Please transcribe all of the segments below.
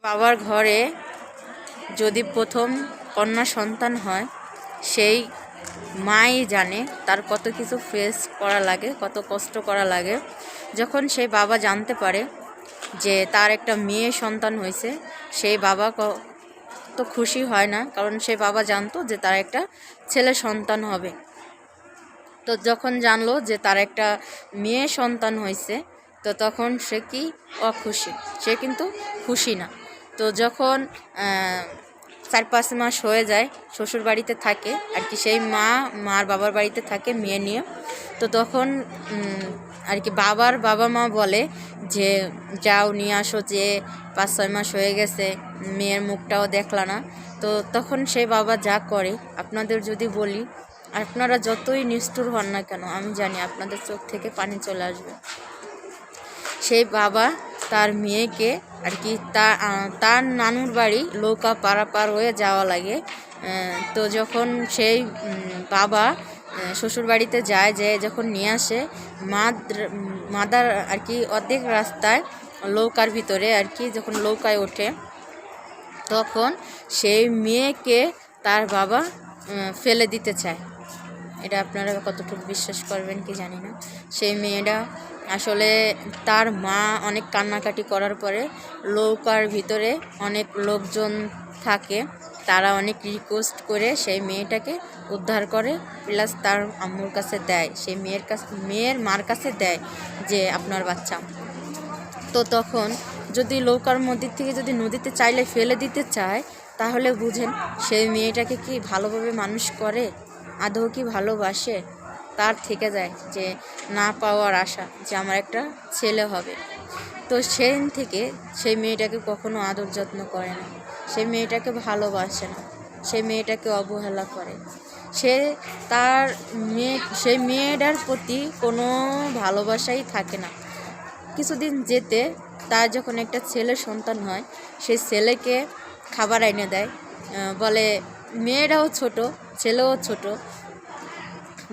বাবার ঘরে যদি প্রথম কন্যা সন্তান হয়, সেই মাই জানে তার কত কিছু ফেস করা লাগে, কত কষ্ট করা লাগে। যখন সেই বাবা জানতে পারে যে তার একটা মেয়ে সন্তান হয়েছে, সেই বাবা তো খুশি হয় না, কারণ সেই বাবা জানতো যে তার একটা ছেলে সন্তান হবে। তো যখন জানলো যে তার একটা মেয়ে সন্তান হয়েছে, তো তখন সে কি অখুশি, সে কিন্তু খুশি না। তো যখন 4-5 মাস হয়ে যায়, শ্বশুর বাড়িতে থাকে আর কি, সেই মার বাবার বাড়িতে থাকে মেয়ে নিয়ে। তো তখন আর কি বাবা মা বলে যে যাও নিয়ে আসো, যে 5-6 মাস হয়ে গেছে, মেয়ের মুখটাও দেখলা না। তো তখন সেই বাবা যা করে, আপনাদের যদি বলি, আপনারা যতই নিষ্ঠুর হন না কেন, আমি জানি আপনাদের চোখ থেকে পানি চলে আসবে। সেই বাবা তার মেয়েকে আর কি তার নানুর বাড়ি নৌকা পারাপার হয়ে যাওয়া লাগে। তো যখন সেই বাবা শ্বশুর বাড়িতে যায়, যে যখন নিয়ে আসে, মাদার আর কি অর্ধেক রাস্তায় নৌকার ভিতরে আর কি যখন নৌকায় ওঠে, তখন সেই মেয়েকে তার বাবা ফেলে দিতে চায়। এটা আপনারা কতটুকু বিশ্বাস করবেন কি জানি না। সেই মেয়েটা আসলে তার মা অনেক কান্নাকাটি করার পরে নৌকার ভিতরে অনেক লোকজন থাকে, তারা অনেক রিকোয়েস্ট করে সেই মেয়েটাকে উদ্ধার করে, প্লাস তার আম্মুর কাছে দেয়, সেই মেয়ের মার কাছে দেয় যে আপনার বাচ্চা। তো তখন যদি নৌকার মধ্যে থেকে যদি নদীতে চাইলে ফেলে দিতে চায়, তাহলে বুঝেন সেই মেয়েটাকে কি ভালোভাবে মানুষ করে, আদৌ কি ভালোবাসে? তার থেকে যায় যে না পাওয়ার আশা, যে আমার একটা ছেলে হবে। তো সেদিন থেকে সেই মেয়েটাকে কখনো আদর যত্ন করে না, সেই মেয়েটাকে ভালোবাসে না, সেই মেয়েটাকে অবহেলা করে। সেই মেয়েটার প্রতি কোনো ভালোবাসাই থাকে না। কিছুদিন যেতে তার যখন একটা ছেলে সন্তান হয়, সেই ছেলেকে খাবার এনে দেয়, বলে মেয়েরাও ছোট, ছেলেও ছোট,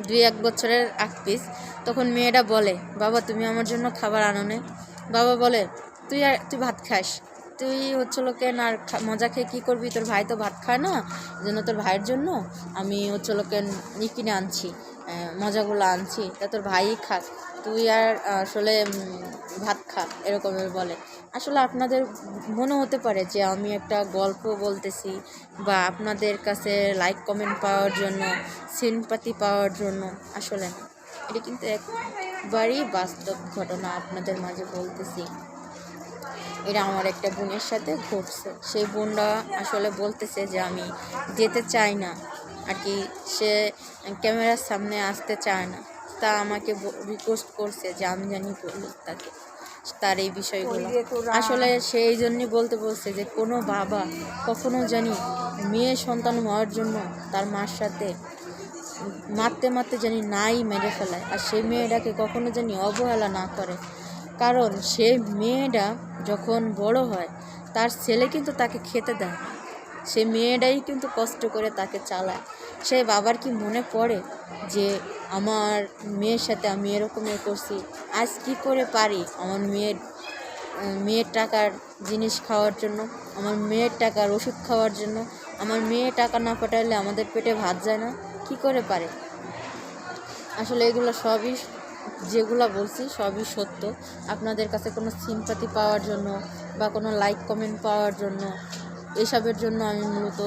2-1 বছরের পিস। তখন মেয়েটা বলে, বাবা তুমি আমার জন্য খাবার আনো নে। বাবা বলে, তুই ভাত খাস, তুই লোকেন আর মজা খেয়ে কী করবি, তোর ভাই তো ভাত খায় না, জন্য তোর ভাইয়ের জন্য আমি লোকেন কিনে আনছি, মজাগুলো আনছি, তা তোর ভাইই খাক, তুই আর আসলে ভাত খা, এরকমের বলে। আসলে আপনাদের মনে হতে পারে যে আমি একটা গল্প বলতেছি, বা আপনাদের কাছে লাইক কমেন্ট পাওয়ার জন্য, সিম্পাতি পাওয়ার জন্য, আসলে না, এটা কিন্তু একবারই বাস্তব ঘটনা আপনাদের মাঝে বলতেছি। এটা আমার একটা বোনের সাথে ঘটছে। সেই বোনটা আসলে বলতেছে যে আমি যেতে চাই না আর কি, সে ক্যামেরার সামনে আসতে চায় না, তা আমাকে রিকোয়েস্ট করছে যে আমি জানি বলি তাকে তার এই বিষয়গুলো। আসলে সেই জন্যই বলতে বলছে যে কোনো বাবা কখনো জানি মেয়ে সন্তান হওয়ার জন্য তার মার সাথে মারতে জানি নাই মেরে ফেলায়, আর সেই মেয়েটাকে কখনো জানি অবহেলা না করে। কারণ সেই মেয়েটা যখন বড় হয়, তার ছেলে কিন্তু তাকে খেতে দেয়, সে মেয়েটাই কিন্তু কষ্ট করে তাকে চালায়। সেই বাবার কি মনে পড়ে যে আমার মেয়ের সাথে আমি এরকমের করছি, আজ কি করে পারি আমার মেয়ের টাকার জিনিস খাওয়ার জন্য, আমার মেয়ের টাকার ওষুধ খাওয়ার জন্য? আমার মেয়ে টাকা না পাঠালে আমাদের পেটে ভাত যায় না, কি করে পারে? আসলে এগুলো সবই, যেগুলো বলছি সবই সত্য। আপনাদের কাছে কোনো সিম্পাতি পাওয়ার জন্য বা কোনো লাইক কমেন্ট পাওয়ার জন্য, এসবের জন্য আমি মূলত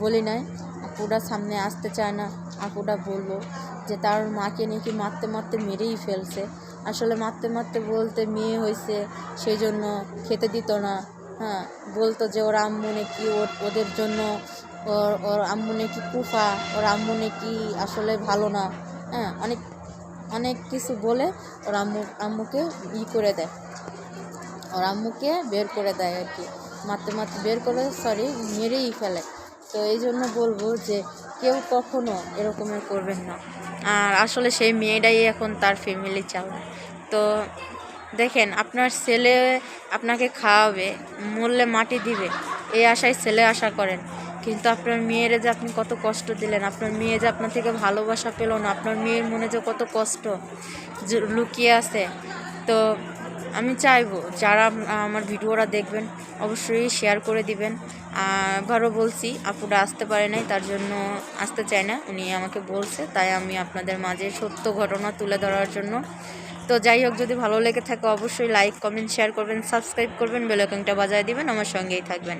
বলি নাই। আপুটা সামনে আসতে চায় না, আপুটা বললো যে তার মাকে নাকি মারতে মেরেই ফেলছে। আসলে মারতে বলতে মেয়ে হয়েছে সেই জন্য খেতে দিত না, হ্যাঁ, বলতো যে ওর আম্মু নাকি ওদের জন্য, ওর আম্মু নাকি কুফা, ওর আম্মু নাকি আসলে ভালো না, হ্যাঁ, অনেক কিছু বলে ওর আম্মুকে করে দেয়, ওর আম্মুকে বের করে দেয় আর কি, মারতে বের করে, মেরেই ফেলে। তো এই জন্য বলবো যে কেউ কখনো এরকমের করবেন না। আর আসলে সেই মেয়েটাই এখন তার ফ্যামিলি চালায়। তো দেখেন, আপনার ছেলে আপনাকে খাওয়াবে, মরলে মাটি দিবে, এই আশায় ছেলে আশা করেন, কিন্তু আপনার মেয়েরে যে আপনি কত কষ্ট দিলেন, আপনার মেয়ে যে আপনার থেকে ভালোবাসা পেল না, আপনার মেয়ের মনে যে কত কষ্ট লুকিয়ে আছে। তো আমি চাইবো যারা আমার ভিডিওটা দেখবেন অবশ্যই শেয়ার করে দিবেন। আবারও বলছি, আপুরা আসতে পারে নাই, তার জন্য আসতে চায় না, উনি আমাকে বলছে, তাই আমি আপনাদের মাঝে সত্য ঘটনা তুলে ধরার জন্য। তো যাই হোক, যদি ভালো লেগে থাকে অবশ্যই লাইক কমেন্ট শেয়ার করবেন, সাবস্ক্রাইব করবেন, বেল আইকনটা বাজায় দিবেন, আমার সঙ্গেই থাকবেন।